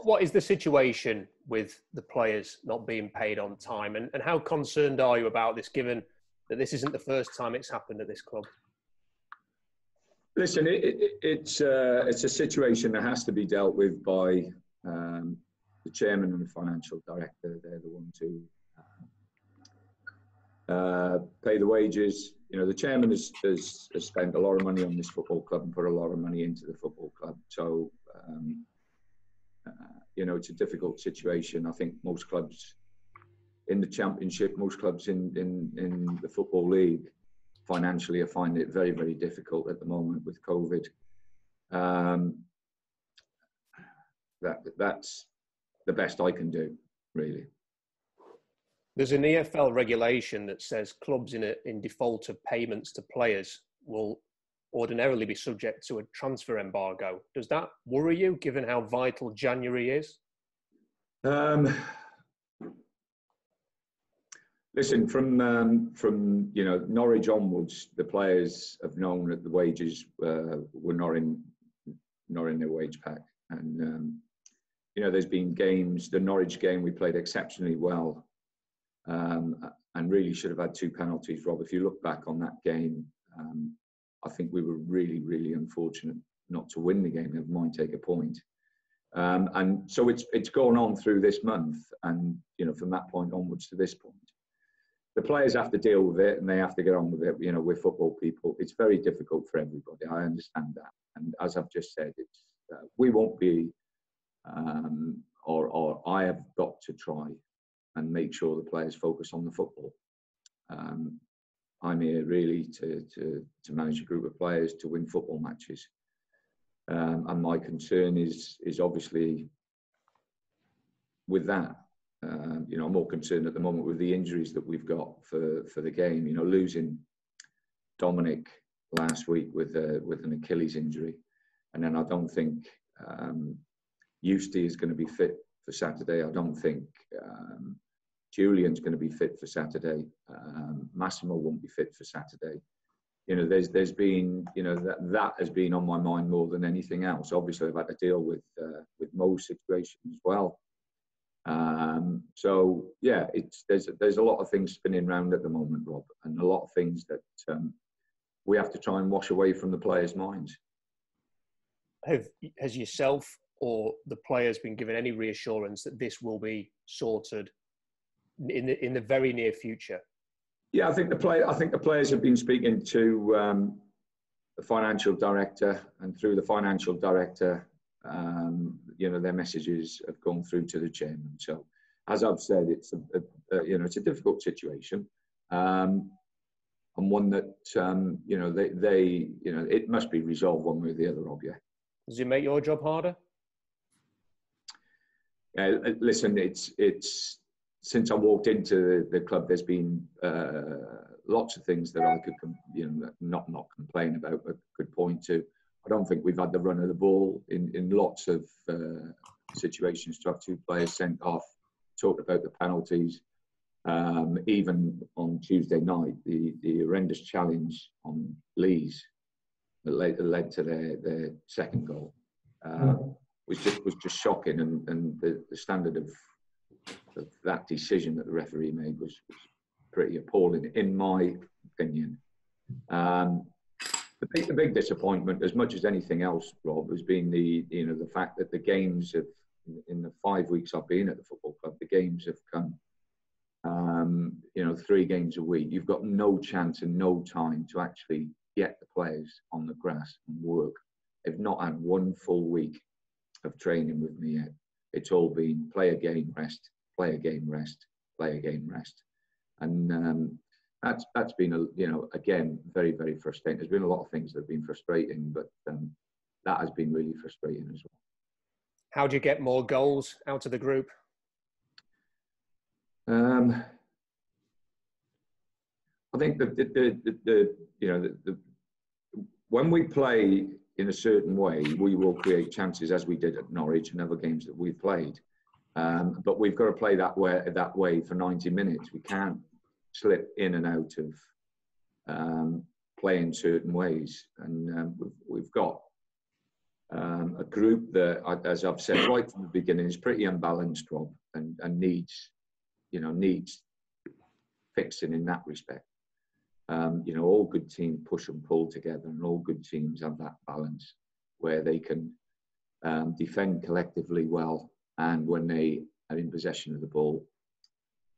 What is the situation with the players not being paid on time, and how concerned are you about this, given that this isn't the first time it's happened at this club? Listen, it's a situation that has to be dealt with by the chairman and the financial director. They're the ones who pay the wages. You know, the chairman has spent a lot of money on this football club and put a lot of money into the football club. So, you know, it's a difficult situation. I think most clubs in the Championship, most clubs in the Football League financially are finding it very, very difficult at the moment with COVID. That's the best I can do, really. There's an EFL regulation that says clubs in default of payments to players will ordinarily be subject to a transfer embargo. Does that worry you, given how vital January is? Listen, from you know, Norwich onwards, the players have known that the wages were not in their wage pack, and you know, there's been games. The Norwich game we played exceptionally well, and really should have had 2 penalties. Rob, if you look back on that game, I think we were really, really unfortunate not to win the game. Never mind take a point. And so it's gone on through this month, and you know, from that point onwards to this point, the players have to deal with it and they have to get on with it. You know, we're football people. It's very difficult for everybody. I understand that, and as I've just said, it's we won't be, or I have got to try and make sure the players focus on the football. I'm here really to manage a group of players to win football matches. And my concern is obviously with that. You know, I'm more concerned at the moment with the injuries that we've got for the game. You know, losing Dominic last week with an Achilles injury, and then I don't think Eustace is going to be fit for Saturday. I don't think Julian's going to be fit for Saturday. Massimo won't be fit for Saturday. You know, there's been, you know, that has been on my mind more than anything else. Obviously, I've had to deal with Mo's situation as well. So yeah, there's a lot of things spinning around at the moment, Rob, and a lot of things that we have to try and wash away from the players' minds. Has yourself or the players been given any reassurance that this will be sorted in the very near future? Yeah, I think the players have been speaking to the financial director, and through the financial director, you know, their messages have gone through to the chairman. So, as I've said, it's you know, it's a difficult situation, and one that you know, they you know, it must be resolved one way or the other. Rob, yeah. Does it make your job harder? Listen, it's since I walked into the club, there's been lots of things that I could, you know, not complain about, but could point to. I don't think we've had the run of the ball in lots of situations to have 2 players sent off. Talked about the penalties. Even on Tuesday night, the horrendous challenge on Lees that led to their second goal was just shocking, and the standard of that decision that the referee made was pretty appalling, in my opinion. The big disappointment, as much as anything else, Rob, has been the fact that the games have, in the 5 weeks I've been at the football club, the games have come, 3 games a week. You've got no chance and no time to actually get the players on the grass and work. They've not had 1 full week of training with me yet. It's all been play a game, rest, play a game, rest, play a game, rest. And that's been, again, very, very frustrating. There's been a lot of things that have been frustrating, but that has been really frustrating as well. How do you get more goals out of the group? I think when we play in a certain way, we will create chances, as we did at Norwich and other games that we've played. But we've got to play that way for 90 minutes. We can't slip in and out of playing certain ways. And we've got a group that, as I've said right from the beginning, is pretty unbalanced, Rob, and needs fixing in that respect. All good teams push and pull together, and all good teams have that balance where they can defend collectively well, and when they are in possession of the ball,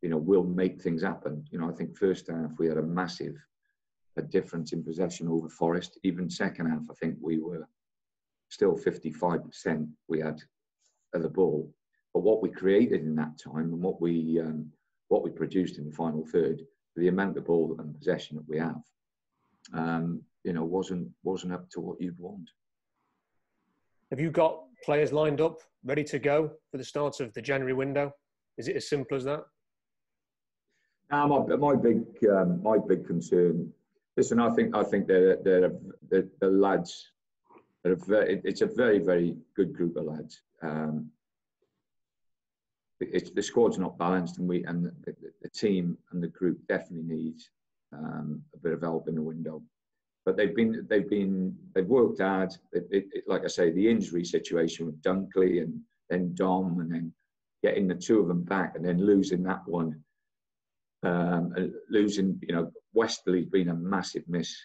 will make things happen. I think first half we had a difference in possession over Forest. Even second half, I think we were still 55% we had of the ball. But what we created in that time and what we produced in the final third, the amount of ball and possession that we have, wasn't up to what you'd want. Have you got players lined up, ready to go for the start of the January window? Is it as simple as that? My big concern. Listen, I think the lads. It's a very, very good group of lads. The squad's not balanced, and the team and the group definitely need a bit of help in the window. But they've worked hard. Like I say, the injury situation with Dunkley and then Dom, and then getting the two of them back, and then losing that one. Westerly's been a massive miss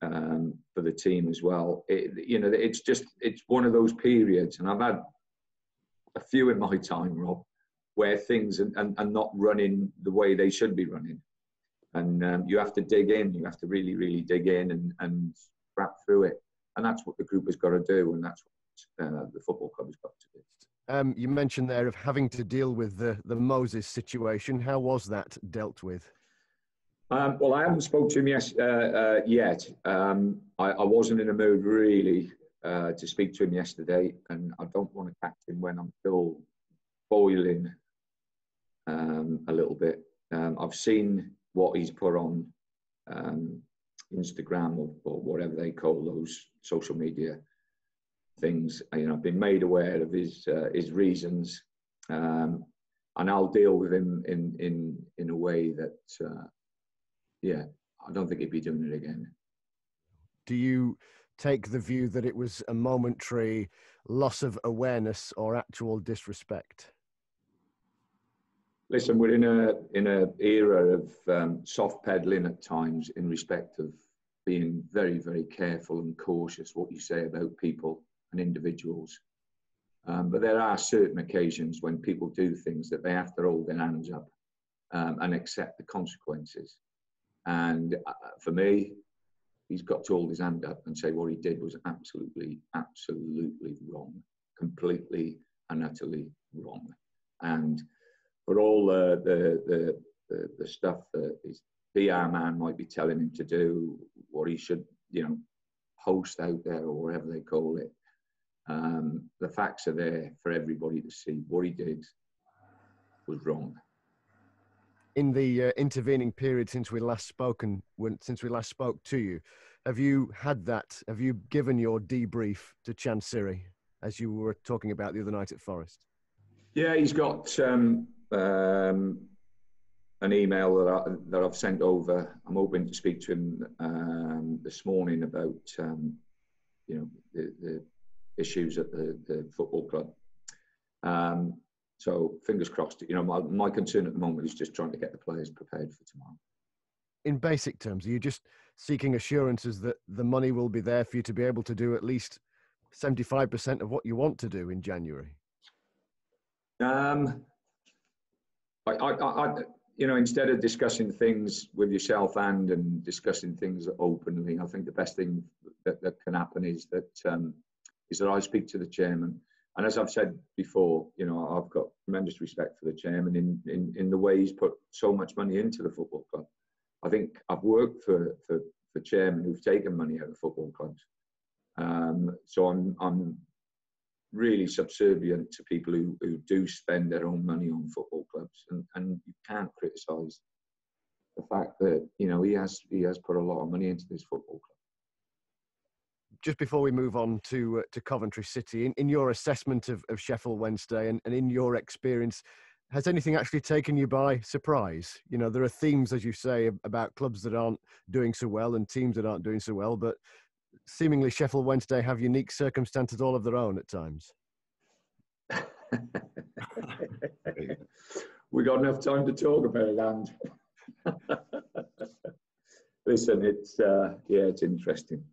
for the team as well. It's one of those periods, and I've had a few in my time, Rob, where things are not running the way they should be running. And you have to dig in. You have to really, really dig in and wrap through it. And that's what the group has got to do, and that's what the football club has got to do. You mentioned there of having to deal with the Moses situation. How was that dealt with? Well, I haven't spoken to him yet. I wasn't in a mood really to speak to him yesterday, and I don't want to catch him when I'm still boiling a little bit. I've seen what he's put on Instagram or whatever they call those social media things. I've been made aware of his reasons, and I'll deal with him in a way that, I don't think he'd be doing it again. Do you take the view that it was a momentary loss of awareness or actual disrespect? Listen, we're in a era of soft peddling at times in respect of being very, very careful and cautious what you say about people and individuals. But there are certain occasions when people do things that they have to hold their hands up and accept the consequences. And for me, he's got to hold his hand up and say what he did was absolutely, absolutely wrong, completely and utterly wrong. And for all the stuff that his PR man might be telling him to do, what he should, post out there or whatever they call it, the facts are there for everybody to see. What he did was wrong. In the intervening period since we last spoke to you, have you had that? Have you given your debrief to Chansiri as you were talking about the other night at Forest? Yeah, he's got an email that I've sent over. I'm hoping to speak to him this morning about the issues at the football club. So fingers crossed. My concern at the moment is just trying to get the players prepared for tomorrow. In basic terms, are you just seeking assurances that the money will be there for you to be able to do at least 75% of what you want to do in January? Instead of discussing things with yourself and discussing things openly, I think the best thing that can happen is that I speak to the chairman. And as I've said before, I've got tremendous respect for the chairman in the way he's put so much money into the football club. I think I've worked for chairmen who've taken money out of football clubs. So I'm really subservient to people who do spend their own money on football clubs. And you can't criticise the fact that, he has put a lot of money into this football club. Just before we move on to Coventry City, in your assessment of Sheffield Wednesday and in your experience, has anything actually taken you by surprise? There are themes, as you say, about clubs that aren't doing so well and teams that aren't doing so well, but seemingly Sheffield Wednesday have unique circumstances all of their own at times. We got enough time to talk about land. Listen, it's it's interesting.